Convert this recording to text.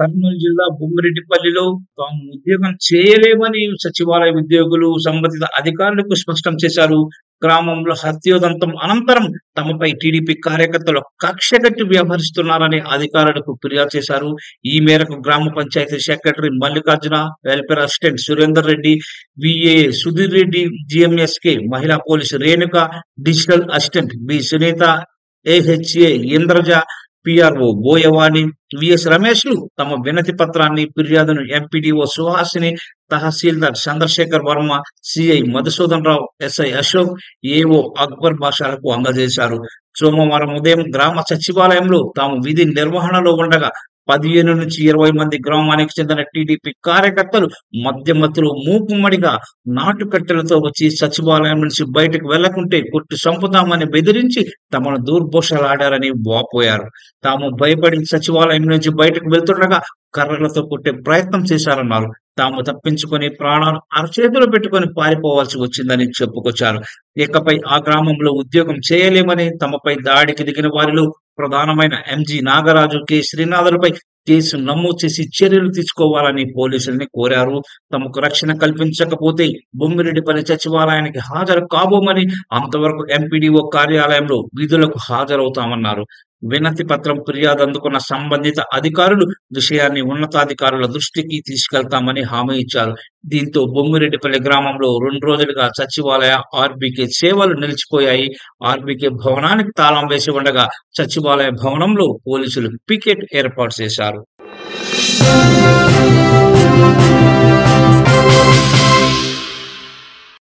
కర్నూలు జిల్లా బొమ్మిరెడ్డిపల్లిలో తాము ఉద్యోగం చేయలేమని సచివాలయ ఉద్యోగులు సంబంధిత అధికారులకు స్పష్టం చేశారు. గ్రామంలో హత్యోదంతం అనంతరం తమపై టీడీపీ కార్యకర్తలు కక్ష కట్టి వ్యవహరిస్తున్నారని అధికారులకు ఫిర్యాదు చేశారు. ఈ మేరకు గ్రామ panchayat secretary Mallikarjuna, welfare assistant Surender Reddy, VA Sudheer Reddy, GMSK మహిళా police Renuka, digital assistant B Sunitha, AHA Indraja, PRO Boyavani, VS రమేష్లు తమ వినతి పత్రాన్ని, ఫిర్యాదును MPDO Suhasini, tahsildar Chandrasekhar Varma, CI Madhusudan Rao, SI Ashok, AO Akbar బాషాలకు అందజేశారు. సోమవారం ఉదయం గ్రామ సచివాలయంలో తాము విధి నిర్వహణలో ఉండగా 15 నుంచి 20 మంది గ్రామానికి చెందిన టీడీపీ కార్యకర్తలు మధ్యమత్తులో మూకుమ్మడిగా నాటుకట్టెలతో వచ్చి సచివాలయం నుంచి బయటకు వెళ్లకుంటే కొట్టి చంపుతామని బెదిరించి తమను దూర్భోషలాడారని వాపోయారు. తాము భయపడి సచివాలయం నుంచి బయటకు వెళ్తుండగా కర్రలతో కొట్టే ప్రయత్నం చేశారన్నారు. తాము తప్పించుకొని ప్రాణాలు అరచేతులు పెట్టుకొని పారిపోవాల్సి వచ్చిందని చెప్పుకొచ్చారు. ఇకపై ఆ గ్రామంలో ఉద్యోగం చేయలేమని, తమపై దాడికి దిగిన వారిలో ప్రధానమైన ఎంజి నాగరాజు, కె శ్రీనాథులపై కేసు నమోదు చేసి చర్యలు తీసుకోవాలని పోలీసుల్ని కోరారు. తమకు రక్షణ కల్పించకపోతే బొమ్మిరెడ్డిపల్లి సచివాలయానికి హాజరు కాబోమని, అంతవరకు ఎంపీడీఓ కార్యాలయంలో విధులకు హాజరవుతామన్నారు. వినతి పత్రం, ఫిర్యాదు అందుకున్న సంబంధిత అధికారులు విషయాన్ని ఉన్నతాధికారుల దృష్టికి తీసుకెళ్తామని హామీ ఇచ్చారు. దీంతో బొమ్మిరెడ్డిపల్లి గ్రామంలో 2 రోజులుగా సచివాలయ, ఆర్బీకే సేవలు నిలిచిపోయాయి. ఆర్బీకే భవనానికి తాళం వేసి ఉండగా సచివాలయ భవనంలో పోలీసులు పికెట్ ఏర్పాటు చేశారు.